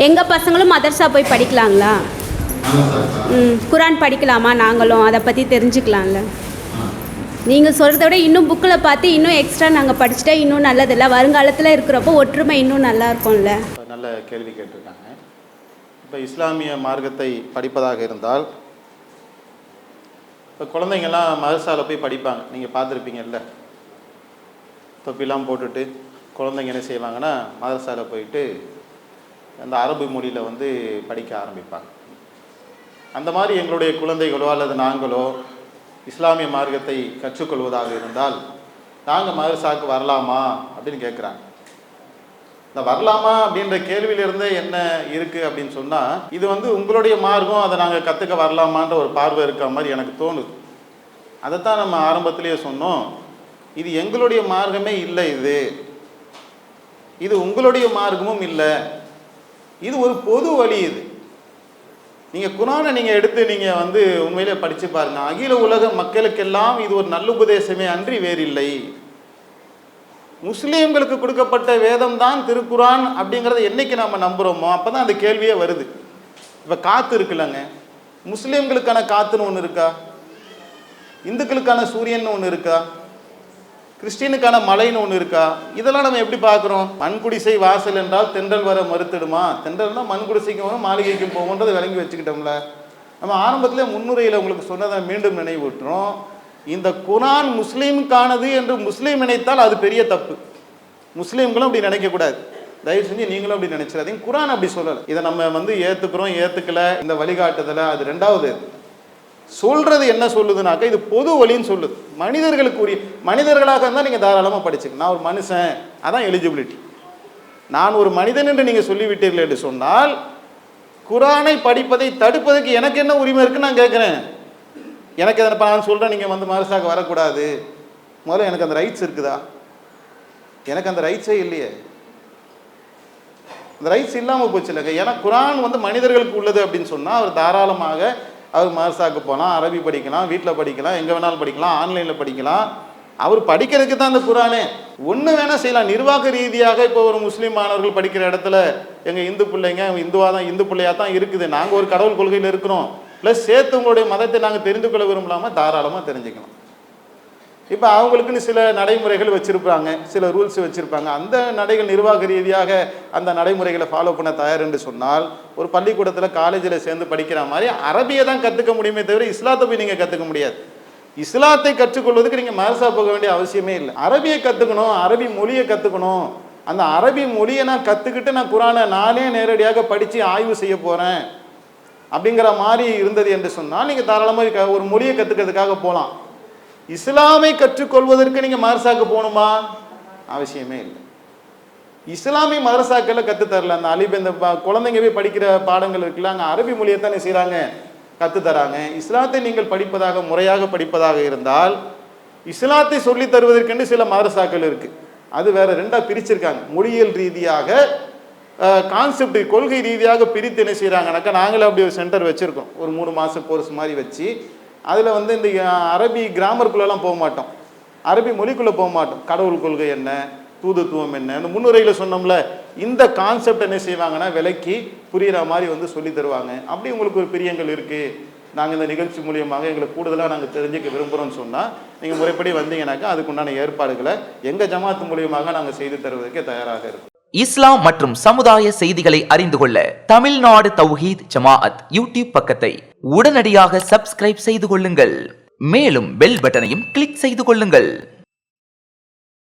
எங்கள் பசங்களும் மதர்சா போய் படிக்கலாங்களா? குரான் படிக்கலாமா? நாங்களும் அதை பற்றி தெரிஞ்சுக்கலாம்ல. நீங்கள் சொல்கிறத விட இன்னும் புக்கில் பார்த்து இன்னும் எக்ஸ்ட்ரா நாங்கள் படிச்சுட்டா இன்னும் நல்லதில்ல. வருங்காலத்தில் இருக்கிறப்போ ஒற்றுமை இன்னும் நல்லா இருக்கும்ல. நல்ல கேள்வி கேட்டிருக்காங்க. இப்போ இஸ்லாமிய மார்க்கத்தை படிப்பதாக இருந்தால் இப்போ குழந்தைங்கள்லாம் மதரசாவில் போய் படிப்பாங்க. நீங்கள் பார்த்துருப்பீங்கல்ல, தொப்பிலாம் போட்டுட்டு குழந்தைங்க என்ன செய்வாங்கன்னா மதரசாவில் போயிட்டு அந்த அரபு மொழியில் வந்து படிக்க ஆரம்பிப்பாங்க. அந்த மாதிரி எங்களுடைய குழந்தைகளோ அல்லது நாங்களோ இஸ்லாமிய மார்க்கத்தை கற்றுக்கொள்வதாக இருந்தால் நாங்கள் மதரசாவுக்கு வரலாமா அப்படின்னு கேட்குறாங்க. இந்த வரலாமா அப்படின்ற கேள்வியிலிருந்தே என்ன இருக்குது அப்படின்னு சொன்னால், இது வந்து உங்களுடைய மார்க்கம், அதை நாங்கள் கற்றுக்க வரலாமான்ற ஒரு பார்வை இருக்கிற மாதிரி எனக்கு தோணுது. அதைத்தான் நம்ம ஆரம்பத்திலேயே சொன்னோம். இது எங்களுடைய மார்க்கமே இல்லை, இது உங்களுடைய மார்க்கமும் இல்லை, இது ஒரு பொது வழி. இது நீங்கள் குரானை நீங்கள் எடுத்து நீங்கள் வந்து உண்மையிலே படித்து பாருங்கள். அகில உலக மக்களுக்கெல்லாம் இது ஒரு நல்லுபதேசமே அன்றி வேறில்லை. முஸ்லீம்களுக்கு கொடுக்கப்பட்ட வேதம் தான் திருக்குரான் அப்படிங்கிறத என்னைக்கு நம்ம நம்புகிறோமோ அப்போ தான் அந்த கேள்வியே வருது. இப்போ காற்று இருக்குல்லங்க, முஸ்லீம்களுக்கான காற்றுன்னு ஒன்று இருக்கா? இந்துக்களுக்கான சூரியன் ஒன்று இருக்கா? கிறிஸ்டினுக்கான மலைன்னு ஒன்று இருக்கா? இதெல்லாம் நம்ம எப்படி பார்க்குறோம்? மண்குடிசை வாசல் என்றால் தென்றல் வர மறுத்துடுமா? தென்றல்னா மண்குடிசைக்கும் வரும் மாளிகைக்கும் போகும்ன்றதை விளங்கி வச்சுக்கிட்டோம்ல. நம்ம ஆரம்பத்தில் முன்னுரையில் உங்களுக்கு சொன்னதை மீண்டும் நினைவூட்டுறோம். இந்த குரான் முஸ்லீமுக்கானது என்று முஸ்லீம் நினைத்தால் அது பெரிய தப்பு. முஸ்லீம்களும் அப்படி நினைக்கக்கூடாது. தயவு செஞ்சு நீங்களும் அப்படி நினைச்சிடாதீங்க. குரான் அப்படி சொல்லலை. இதை நம்ம வந்து ஏற்றுக்கிறோம் ஏற்றுக்கல இந்த வழிகாட்டுதலை, அது ரெண்டாவது. சொல்றது என்ன சொல்லுதுனாக்கா இது பொது வழின்னு சொல்லுது. மனிதர்களாக இருந்தால் நீங்கள் தாராளமாக படிச்சுக்க. நான் ஒரு மனுஷன், அதான் எலிஜிபிலிட்டி. நான் ஒரு மனிதன் என்று நீங்கள் சொல்லிவிட்டீர்கள் என்று சொன்னால் குரானை படிப்பதை தடுப்பதற்கு எனக்கு என்ன உரிமை இருக்குன்னு நான் கேட்குறேன். எனக்கு அதை நான் சொல்கிறேன் நீங்கள் வந்து மதரசாவுக்கு வரக்கூடாது. முதல்ல எனக்கு அந்த ரைட்ஸ் இருக்குதா? எனக்கு அந்த ரைட்ஸே இல்லையே. அந்த ரைட்ஸ் இல்லாமல் போச்சு இல்லைங்க. ஏன்னா குரான் வந்து மனிதர்களுக்கு உள்ளது அப்படின்னு சொன்னால் அவர் தாராளமாக அவர் மதரசாவுக்கு போகலாம், அரபி படிக்கலாம், வீட்டில் படிக்கலாம், எங்கே வேணாலும் படிக்கலாம், ஆன்லைனில் படிக்கலாம். அவர் படிக்கிறதுக்கு தான் அந்த குரானே. ஒன்று வேணால் செய்யலாம். நிர்வாக ரீதியாக இப்போ ஒரு முஸ்லீம் மாணவர்கள் படிக்கிற இடத்துல எங்கள் இந்து பிள்ளைங்க இந்து பிள்ளையாக தான் இருக்குது, நாங்கள் ஒரு கடவுள் கொள்கையில் இருக்கிறோம், ப்ளஸ் சேர்த்து உங்களுடைய மதத்தை நாங்கள் தெரிந்து கொள்ள விரும்பலாமல் தாராளமாக தெரிஞ்சுக்கலாம். இப்போ அவங்களுக்குன்னு சில நடைமுறைகள் வச்சுருப்பாங்க, சில ரூல்ஸ் வச்சுருப்பாங்க. அந்த நடைகள் நிர்வாக ரீதியாக அந்த நடைமுறைகளை ஃபாலோ பண்ண தயார் என்று சொன்னால் ஒரு பள்ளிக்கூடத்தில் காலேஜில் சேர்ந்து படிக்கிற மாதிரி அரபியை தான் கற்றுக்க முடியுமே தவிர இஸ்லாத்தை போய் நீங்கள் கற்றுக்க முடியாது. இஸ்லாத்தை கற்றுக்கொள்வதற்கு நீங்கள் மதரசா போக வேண்டிய அவசியமே இல்லை. அரபியை கற்றுக்கணும், அரபி மொழியை கற்றுக்கணும். அந்த அரபி மொழியை நான் கற்றுக்கிட்டு நான் குரானை நானே நேரடியாக படித்து ஆய்வு செய்ய போகிறேன் அப்படிங்கிற மாதிரி இருந்தது என்று சொன்னால் நீங்கள் தாராளமாக ஒரு மொழியை கற்றுக்கிறதுக்காக போகலாம். இஸ்லாமை கற்றுக்கொள்வதற்கு நீங்கள் மதரசாவுக்கு போகணுமா? அவசியமே இல்லை. இஸ்லாமிய மதரசாக்களில் கற்றுத்தரல. அந்த இந்த குழந்தைங்க போய் படிக்கிற பாடங்கள் இருக்குல்ல, அங்கே அரபி மொழியை தானே செய்கிறாங்க, கற்றுத்தராங்க. இஸ்லாத்தை நீங்கள் படிப்பதாக முறையாக படிப்பதாக இருந்தால் இஸ்லாத்தை சொல்லி தருவதற்கென்று சில மதரசாக்கள் இருக்குது. அது வேற ரெண்டாக பிரிச்சிருக்காங்க. மொழியியல் ரீதியாக கான்செப்ட் கொள்கை ரீதியாக பிரித்து என்ன செய்கிறாங்கனாக்கா, நாங்களே அப்படி ஒரு சென்டர் வச்சுருக்கோம், ஒரு 3 மாத கோர்ஸ் மாதிரி வச்சு. அதில் வந்து இந்த அரபி கிராமருக்குள்ளெல்லாம் போக மாட்டோம், அரபி மொழிக்குள்ளே போக மாட்டோம். கடவுள் கொள்கை என்ன, தூதுத்துவம் என்ன, இந்த முன்னுரையில் சொன்னோம்ல, இந்த கான்செப்ட் என்ன செய்வாங்கன்னா விலைக்கு புரிகிற மாதிரி வந்து சொல்லி தருவாங்க. அப்படி உங்களுக்கு ஒரு பிரியங்கள் இருக்குது, நாங்கள் இந்த நிகழ்ச்சி மூலியமாக எங்களுக்கு கூடுதலாக நாங்கள் தெரிஞ்சுக்க விரும்புகிறோம்னு சொன்னால் நீங்கள் முறைப்படி வந்தீங்கன்னாக்கா அதுக்குண்டான ஏற்பாடுகளை எங்கள் ஜமாத்து மூலியமாக நாங்கள் செய்து தருவதற்கே தயாராக இருக்கும். இஸ்லாம் மற்றும் சமுதாய செய்திகளை அறிந்து கொள்ள தமிழ்நாடு தௌஹீத் ஜமாஅத் யூடியூப் பக்கத்தை உடனடியாக சப்ஸ்கிரைப் செய்து கொள்ளுங்கள். மேலும் பெல் பட்டனையும் கிளிக் செய்து கொள்ளுங்கள்.